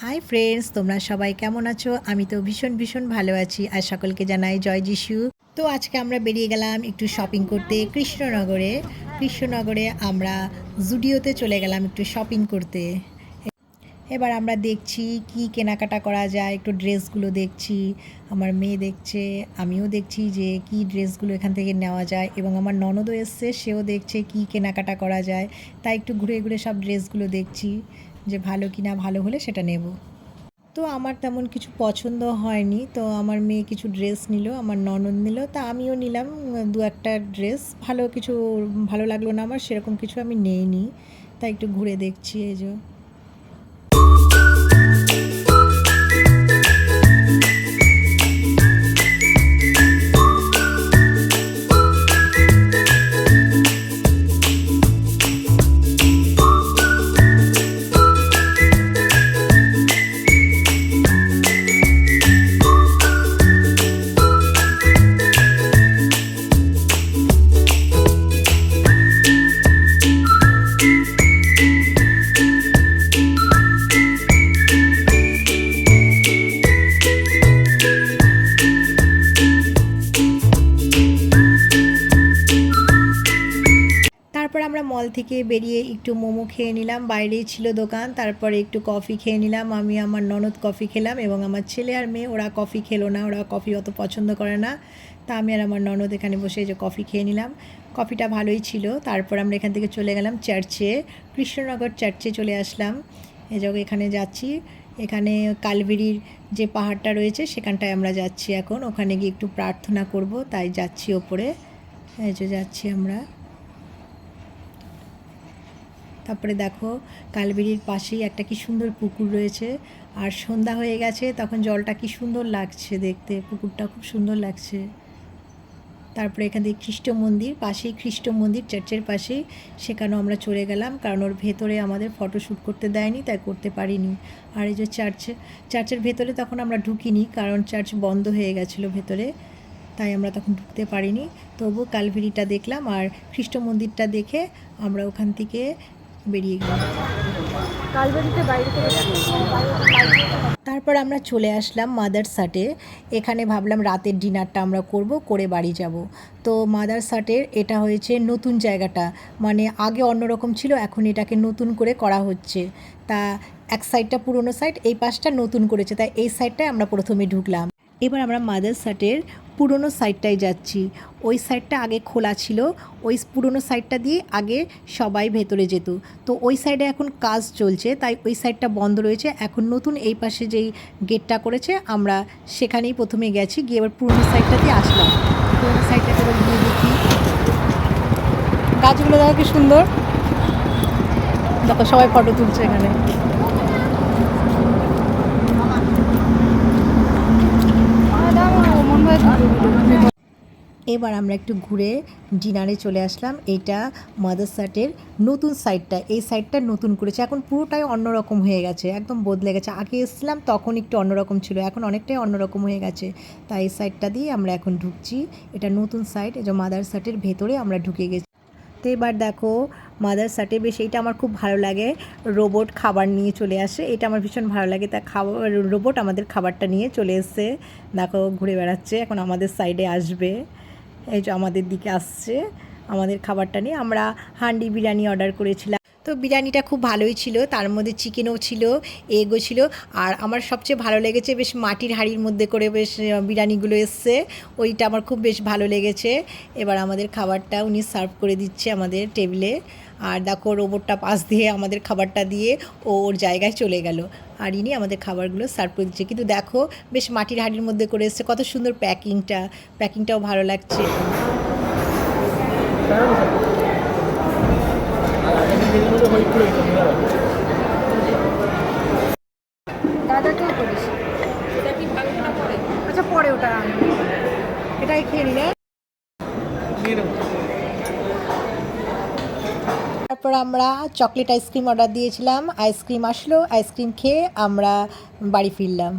Hi friends, তোমরা সবাই কেমন আছো? আমি তো ভীষণ ভালো আছি আর সকলকে জানাই জয় যিশু। তো আজকে আমরা বেরিয়ে গেলাম একটু শপিং করতে কৃষ্ণনগরে আমরা জুডিওতে চলে গেলাম একটু শপিং করতে। এবার আমরা দেখছি কি কেনাকাটা করা যায়, একটু ড্রেসগুলো দেখছি, আমার মেয়ে দেখছে, আমিও দেখছি যে কি ড্রেসগুলো এখান থেকে নেওয়া যায়, এবং আমার ননদও এসছে, সেও দেখছে কি কেনাকাটা করা যায়। তাই একটু ঘুরে ঘুরে সব ড্রেসগুলো দেখছি যে ভালো কি না, ভালো হলে সেটা নেব। তো আমার তেমন কিছু পছন্দ হয়নি, তো আমার মেয়ে কিছু ড্রেস নিল, আমার ননদ নিল, তা আমিও নিলাম দু একটা ড্রেস। কিছু ভালো লাগলো না আমার, সেরকম কিছু আমি নেইনি, তাই একটু ঘুরে দেখছি এই যে। তারপর আমরা মল থেকে বেরিয়ে একটু মোমো খেয়ে নিলাম, বাইরেই ছিল দোকান। তারপরে একটু কফি খেয়ে নিলাম, আমি আমার ননদ কফি খেলাম, এবং আমার ছেলে আর মেয়ে ওরা কফি খেলো না, ওরা কফি অত পছন্দ করে না। তা আমি আর আমার ননদ এখানে বসে যে কফি খেয়ে নিলাম, কফিটা ভালোই ছিল। তারপর আমরা এখান থেকে চলে গেলাম চার্চে, কৃষ্ণনগর চার্চে চলে আসলাম। এই যে এখানে যাচ্ছি, এখানে কালবেরির যে পাহাড়টা রয়েছে সেখানটায় আমরা যাচ্ছি এখন, ওখানে গিয়ে একটু প্রার্থনা করব, তাই যাচ্ছি ওপরে। এই যে যাচ্ছি আমরা। তারপরে দেখো কালবেরির পাশেই একটা কি সুন্দর পুকুর রয়েছে, আর সন্ধ্যা হয়ে গেছে, তখন জলটা কি সুন্দর লাগছে দেখতে, পুকুরটা খুব সুন্দর লাগছে। তারপরে এখান থেকে খ্রিস্ট মন্দির চার্চের পাশেই, সেখানেও আমরা চলে গেলাম, কারণ ওর ভেতরে আমাদের ফটোশ্যুট করতে দেয়নি, তাই করতে পারিনি। আর এই যে চার্চের ভেতরে তখন আমরা ঢুকিনি, কারণ চার্চ বন্ধ হয়ে গেছিলো ভেতরে, তাই আমরা তখন ঢুকতে পারিনি। তবু কালবেরিটা দেখলাম, আর খ্রিস্ট মন্দিরটা দেখে আমরা ওখান থেকে বেরিয়ে গেলাম। তারপর আমরা চলে আসলাম মাদারসাটে। এখানে ভাবলাম রাতের ডিনারটা আমরা করে বাড়ি যাব। তো মাদারসাটের এটা হয়েছে নতুন জায়গাটা, মানে আগে অন্যরকম ছিল, এখন এটাকে নতুন করে করা হচ্ছে। তা এক সাইডটা পুরনো সাইড, এই পাশটা নতুন করেছে, তাই এই সাইডটায় আমরা প্রথমে ঢুকলাম। এবার আমরা মাদারসাটের পুরনো সাইডটায় যাচ্ছি। ওই সাইডটা আগে খোলা ছিল, ওই পুরনো সাইডটা দিয়ে আগে সবাই ভেতরে যেত। তো ওই সাইডে এখন কাজ চলছে, তাই ওই সাইডটা বন্ধ রয়েছে। এখন নতুন এই পাশে যেই গেটটা করেছে, আমরা সেখানেই প্রথমে গেছি, গিয়ে এবার পুরনো সাইডটা দিয়ে আসলাম। পুরনো সাইডটাতে এবার গিয়ে দেখি গাছগুলো, দেখো কি সুন্দর, দেখো সবাই ফটো তুলছে এখানে। এবার আমরা একটু ঘুরে ডিনারে চলে আসলাম। এইটা মাদারসাটের নতুন সাইডটা, এই সাইডটা নতুন করেছে, এখন পুরোটাই অন্যরকম হয়ে গেছে, একদম বদলে গেছে। আগে এসেছিলাম তখন একটু অন্যরকম ছিল, এখন অনেকটাই অন্যরকম হয়ে গেছে, তাই এই সাইডটা দিয়ে আমরা এখন ঢুকছি। এটা নতুন সাইড, এই যে মাদারসাটের ভেতরে আমরা ঢুকে গেছি। তো এবার দেখো মাদারসাটে বেশ, এইটা আমার খুব ভালো লাগে, রোবট খাবার নিয়ে চলে আসে, এটা আমার ভীষণ ভালো লাগে। তা রোবট আমাদের খাবারটা নিয়ে চলে এসছে, দেখো ঘুরে বেড়াচ্ছে, এখন আমাদের সাইডে আসবে। এই যে আমাদের দিকে আসছে আমাদের খাবারটা নিয়ে। আমরা হান্ডি বিরিয়ানি অর্ডার করেছিলাম, তো বিরিয়ানিটা খুব ভালোই ছিল, তার মধ্যে চিকেনও ছিল, এগও ছিল। আর আমার সবচেয়ে ভালো লেগেছে বেশ মাটির হাঁড়ির মধ্যে করে বেশ বিরিয়ানিগুলো এসছে, ওইটা আমার খুব বেশ ভালো লেগেছে। এবার আমাদের খাবারটা উনি সার্ভ করে দিচ্ছে আমাদের টেবিলে, আর দেখো রোবটটা পাশ দিয়ে আমাদের খাবারটা দিয়ে ওর জায়গায় চলে গেল, আর ইনি আমাদের খাবারগুলো সার্ভ করে দিচ্ছে। কিন্তু দেখো বেশ মাটির হাঁড়ির মধ্যে করে এসছে, কত সুন্দর প্যাকিংটাও ভালো লাগছে। আচ্ছা পরে ওটা এটাই খেয়ে নিলে। তারপর আমরা চকলেট আইসক্রিম অর্ডার দিয়েছিলাম, আইসক্রিম আসলো, আইসক্রিম খেয়ে আমরা বাড়ি ফিরলাম।